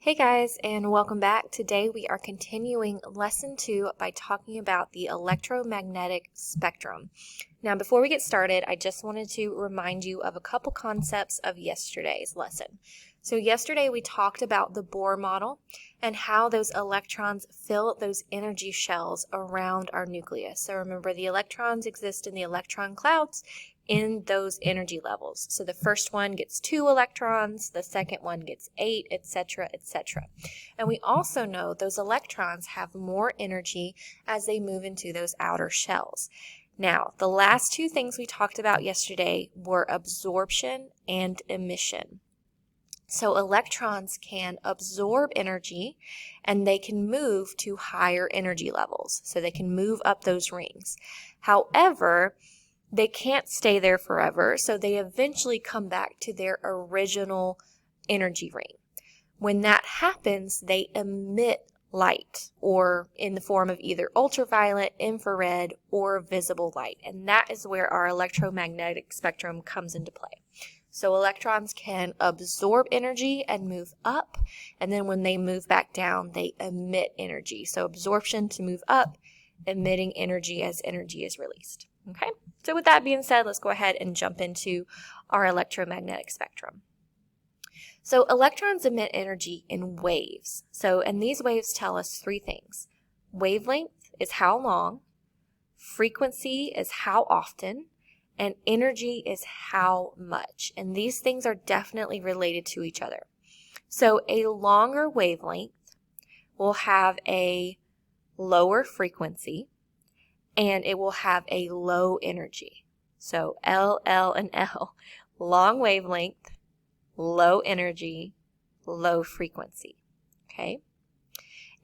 Hey guys, and welcome back. Today we are continuing lesson 2 by talking about the electromagnetic spectrum. Now, before we get started, I just wanted to remind you of a couple concepts of yesterday's lesson. So yesterday we talked about the Bohr model and how those electrons fill those energy shells around our nucleus. So remember, the electrons exist in the electron clouds in those energy levels. So the first one gets 2 electrons, the second one gets 8, etc., etc. And we also know those electrons have more energy as they move into those outer shells. Now, the last two things we talked about yesterday were absorption and emission. So electrons can absorb energy and they can move to higher energy levels. So they can move up those rings. However, they can't stay there forever, so they eventually come back to their original energy ring. When that happens, they emit light, or in the form of either ultraviolet, infrared, or visible light. And that is where our electromagnetic spectrum comes into play. So electrons can absorb energy and move up, and then when they move back down, they emit energy. So absorption to move up, emitting energy as energy is released. Okay, so with that being said, let's go ahead and jump into our electromagnetic spectrum. So electrons emit energy in waves. And these waves tell us three things. Wavelength is how long, frequency is how often, and energy is how much. And these things are definitely related to each other. So a longer wavelength will have a lower frequency, and it will have a low energy. So L, and L, long wavelength, low energy, low frequency. Okay.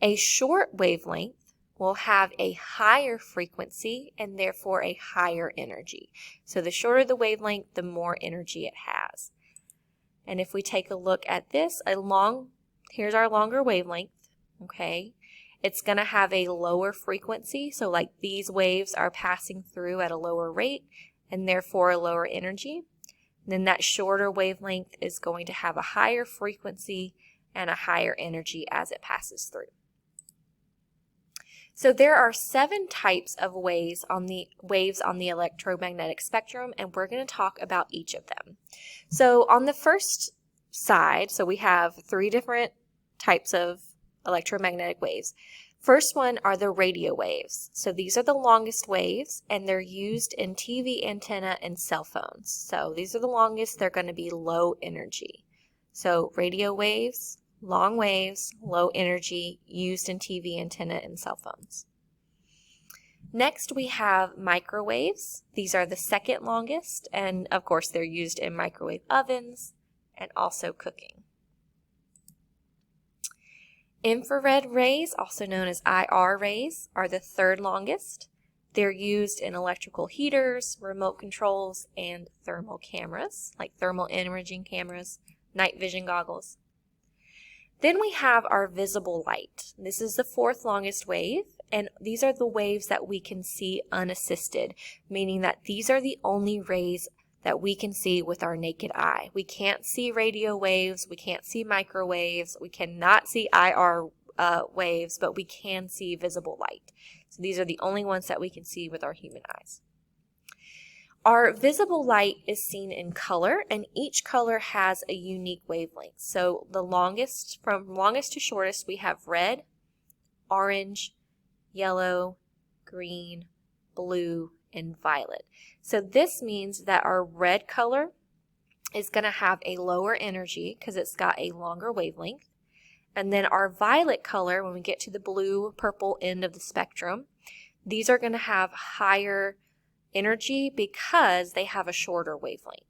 A short wavelength will have a higher frequency and therefore a higher energy. So the shorter the wavelength, the more energy it has. And if we take a look at this, here's our longer wavelength, okay? It's going to have a lower frequency, so like these waves are passing through at a lower rate and therefore a lower energy. And then that shorter wavelength is going to have a higher frequency and a higher energy as it passes through. So there are 7 types of waves on the electromagnetic spectrum, and we're going to talk about each of them. So on the first side, so we have 3 different types of electromagnetic waves. First one are the radio waves. So these are the longest waves, and they're used in TV antenna and cell phones. So these are the longest. They're going to be low energy. So radio waves, long waves, low energy, used in TV antenna and cell phones. Next, we have microwaves. These are the second longest, and of course they're used in microwave ovens and also cooking. Infrared rays, also known as IR rays, are the third longest. They're used in electrical heaters, remote controls, and thermal cameras, like thermal imaging cameras, night vision goggles. Then we have our visible light. This is the 4th longest wave, and these are the waves that we can see unassisted, meaning that these are the only rays that we can see with our naked eye. We can't see radio waves, we can't see microwaves, we cannot see IR waves, but we can see visible light. So these are the only ones that we can see with our human eyes. Our visible light is seen in color, and each color has a unique wavelength. So from longest to shortest, we have red, orange, yellow, green, blue, and violet. So this means that our red color is going to have a lower energy because it's got a longer wavelength. And then our violet color, when we get to the blue, purple end of the spectrum, these are going to have higher energy because they have a shorter wavelength.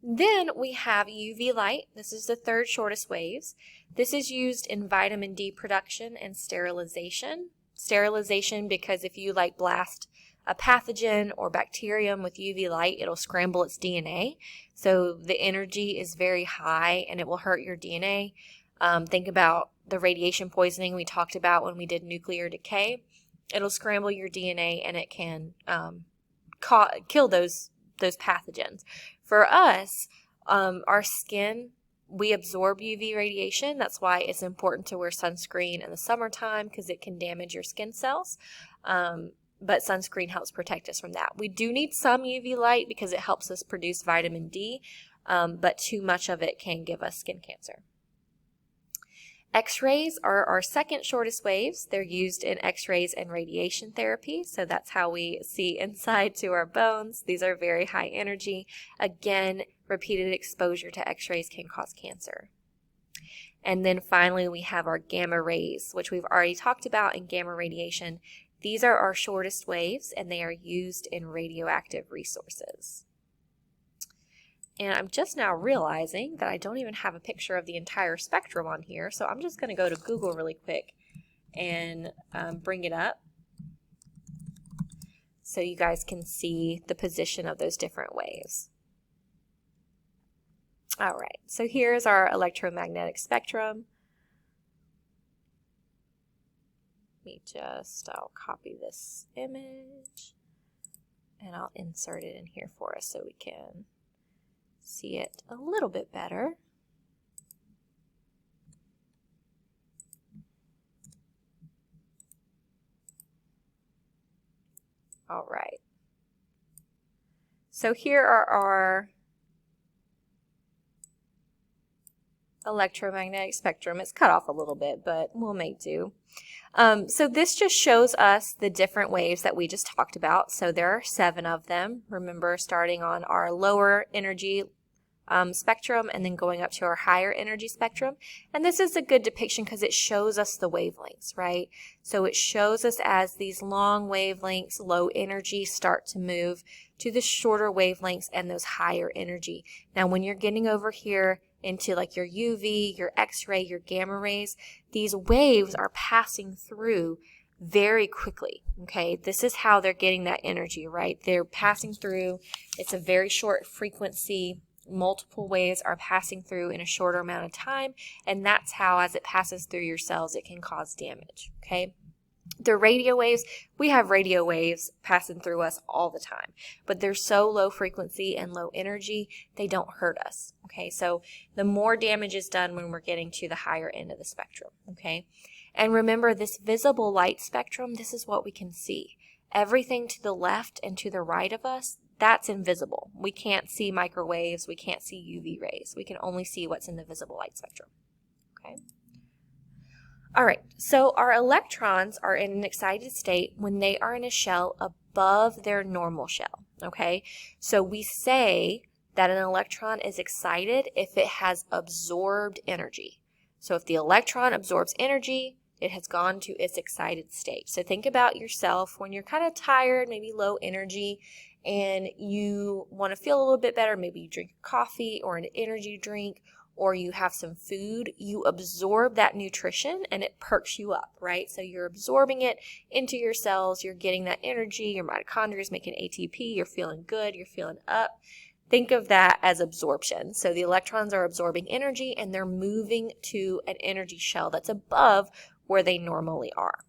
Then we have UV light. This is the 3rd shortest waves. This is used in vitamin D production and sterilization. Sterilization because if you blast a pathogen or bacterium with UV light, it'll scramble its DNA. So the energy is very high and it will hurt your DNA. Think about the radiation poisoning we talked about when we did nuclear decay. It'll scramble your DNA and it can kill those pathogens. For us, our skin We absorb UV radiation. That's why it's important to wear sunscreen in the summertime, because it can damage your skin cells. But sunscreen helps protect us from that. We do need some UV light because it helps us produce vitamin D, but too much of it can give us skin cancer. X-rays are our second shortest waves. They're used in X-rays and radiation therapy, so that's how we see inside to our bones. These are very high energy. Again, repeated exposure to X-rays can cause cancer. And then finally, we have our gamma rays, which we've already talked about in gamma radiation. These are our shortest waves, and they are used in radioactive resources. And I'm just now realizing that I don't even have a picture of the entire spectrum on here, so I'm just going to go to Google really quick and bring it up so you guys can see the position of those different waves. All right, so here's our electromagnetic spectrum. I'll copy this image and I'll insert it in here for us so we can see it a little bit better. All right. So here are our electromagnetic spectrum. It's cut off a little bit, but we'll make do. So this just shows us the different waves that we just talked about. So there are 7 of them. Remember, starting on our lower energy spectrum and then going up to our higher energy spectrum. And this is a good depiction because it shows us the wavelengths, right? So it shows us as these long wavelengths, low energy, start to move to the shorter wavelengths and those higher energy. Now when you're getting over here into like your UV, your X-ray, your gamma rays, these waves are passing through very quickly, okay? This is how they're getting that energy, right? They're passing through. It's a very short frequency. Multiple waves are passing through in a shorter amount of time, and that's how, as it passes through your cells, it can cause damage, okay? The radio waves, we have radio waves passing through us all the time, but they're so low frequency and low energy, they don't hurt us, okay? So the more damage is done when we're getting to the higher end of the spectrum, okay? And remember, this visible light spectrum, this is what we can see. Everything to the left and to the right of us, that's invisible. We can't see microwaves, we can't see UV rays. We can only see what's in the visible light spectrum, okay? All right, so our electrons are in an excited state when they are in a shell above their normal shell, okay? So we say that an electron is excited if it has absorbed energy. So if the electron absorbs energy, it has gone to its excited state. So think about yourself when you're kind of tired, maybe low energy, and you want to feel a little bit better. Maybe you drink coffee or an energy drink, or you have some food, you absorb that nutrition and it perks you up, right? So you're absorbing it into your cells, you're getting that energy, your mitochondria is making ATP, you're feeling good, you're feeling up. Think of that as absorption. So the electrons are absorbing energy and they're moving to an energy shell that's above where they normally are.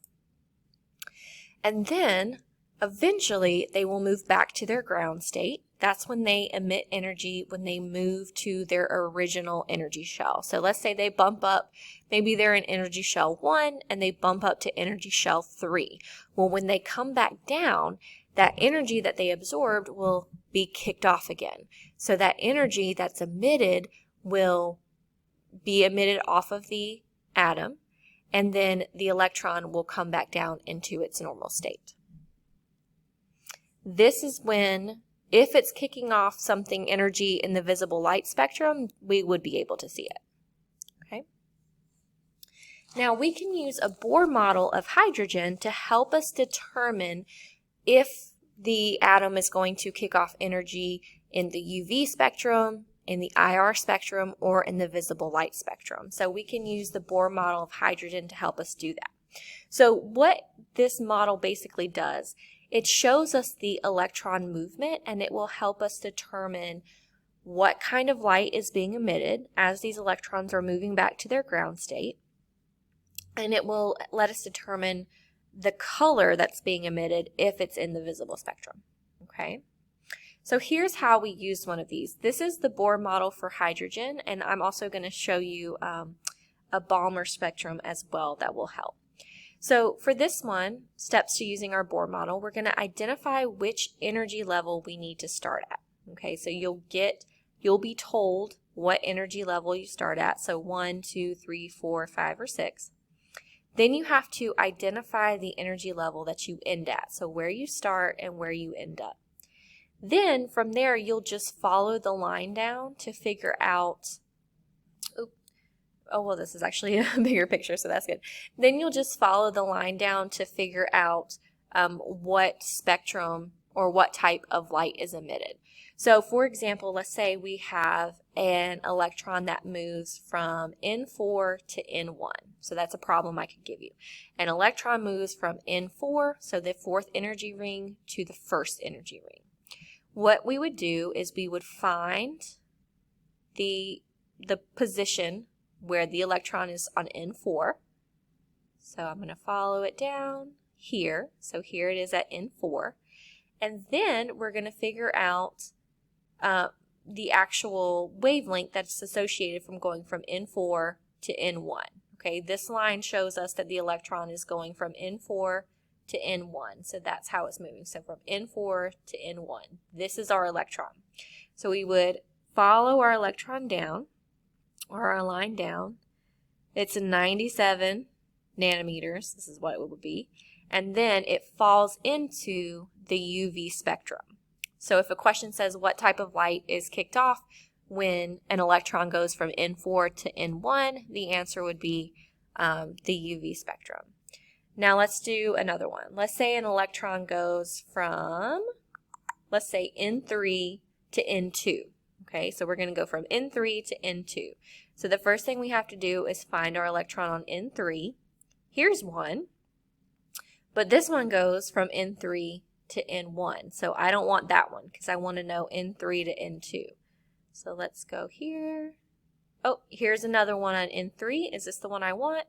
And then eventually they will move back to their ground state. That's when they emit energy, when they move to their original energy shell. So let's say they bump up, maybe they're in energy shell 1 and they bump up to energy shell 3. Well, when they come back down, that energy that they absorbed will be kicked off again. So that energy that's emitted will be emitted off of the atom, and then the electron will come back down into its normal state. This is when, if it's kicking off something energy in the visible light spectrum, we would be able to see it. Okay. Now we can use a Bohr model of hydrogen to help us determine if the atom is going to kick off energy in the UV spectrum, in the IR spectrum, or in the visible light spectrum. So we can use the Bohr model of hydrogen to help us do that. So what this model basically does, it shows us the electron movement, and it will help us determine what kind of light is being emitted as these electrons are moving back to their ground state. And it will let us determine the color that's being emitted if it's in the visible spectrum. Okay? So here's how we used one of these. This is the Bohr model for hydrogen, and I'm also going to show you a Balmer spectrum as well that will help. So for this one, steps to using our Bohr model, we're going to identify which energy level we need to start at. Okay, so you'll be told what energy level you start at. So 1, 2, 3, 4, 5, or 6. Then you have to identify the energy level that you end at. So where you start and where you end up. Then from there, you'll just follow the line down to figure out, oh, well, this is actually a bigger picture, so that's good. Then you'll just follow the line down to figure out what spectrum or what type of light is emitted. So for example, let's say we have an electron that moves from N4 to N1. So that's a problem I could give you. An electron moves from N4, so the fourth energy ring, to the first energy ring. What we would do is we would find the position where the electron is on N4. So I'm going to follow it down here. So here it is at N4. And then we're going to figure out the actual wavelength that's associated from going from N4 to N1. Okay, this line shows us that the electron is going from N4 to N1. So that's how it's moving. So from N4 to N1. This is our electron. So we would follow our electron down, or our line down. It's 97 nanometers. This is what it would be. And then it falls into the UV spectrum. So if a question says what type of light is kicked off when an electron goes from N4 to N1, the answer would be the UV spectrum. Now let's do another one. Let's say an electron goes from, let's say, N3 to N2. Okay, so we're going to go from N3 to N2. So the first thing we have to do is find our electron on N3. Here's one, but this one goes from N3 to N1. So I don't want that one because I want to know N3 to N2. So let's go here. Oh, here's another one on N3. Is this the one I want?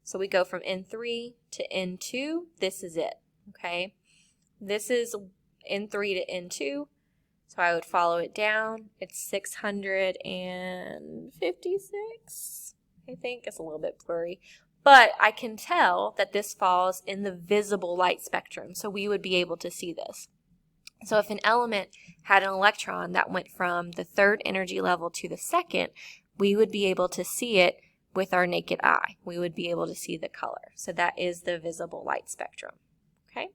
So we go from N3 to N2. This is it, okay? This is N3 to N2. So I would follow it down. It's 656, I think. It's a little bit blurry. But I can tell that this falls in the visible light spectrum, so we would be able to see this. So if an element had an electron that went from the third energy level to the second, we would be able to see it with our naked eye. We would be able to see the color. So that is the visible light spectrum. Okay?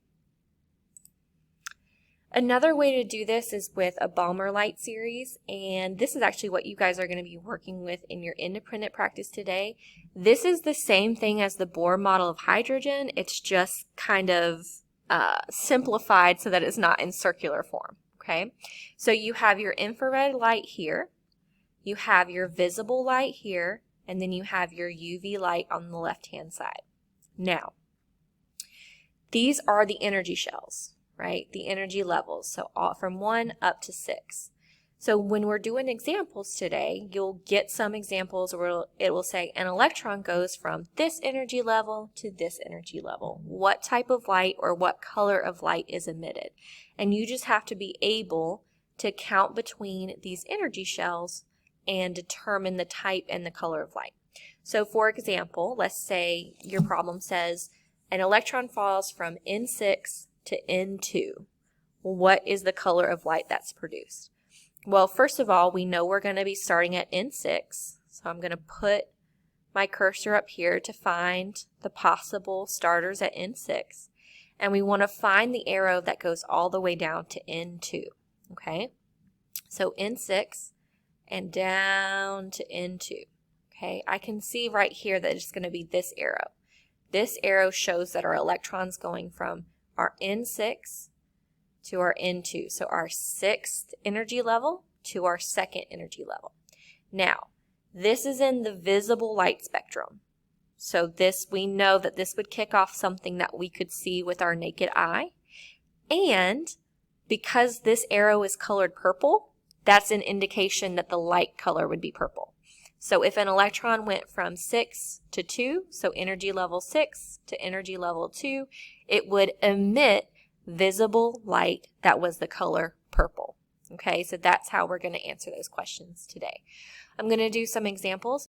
Another way to do this is with a Balmer light series, and this is actually what you guys are going to be working with in your independent practice today. This is the same thing as the Bohr model of hydrogen. It's just kind of simplified so that it's not in circular form. Okay, so you have your infrared light here, you have your visible light here, and then you have your UV light on the left-hand side. Now, these are the energy shells, right? The energy levels, so all from 1 up to 6. So when we're doing examples today, you'll get some examples where it will say an electron goes from this energy level to this energy level. What type of light or what color of light is emitted? And you just have to be able to count between these energy shells and determine the type and the color of light. So for example, let's say your problem says an electron falls from N6 to N2. What is the color of light that's produced? Well, first of all, we know we're going to be starting at N6, so I'm going to put my cursor up here to find the possible starters at N6, and we want to find the arrow that goes all the way down to N2, okay? So N6 and down to N2, okay? I can see right here that it's going to be this arrow. This arrow shows that our electron's going from our N6 to our N2. So our 6th energy level to our 2nd energy level. Now, this is in the visible light spectrum. So this, we know that this would kick off something that we could see with our naked eye. And because this arrow is colored purple, that's an indication that the light color would be purple. So if an electron went from 6 to 2, so energy level 6 to energy level 2, it would emit visible light that was the color purple. Okay, so that's how we're going to answer those questions today. I'm going to do some examples.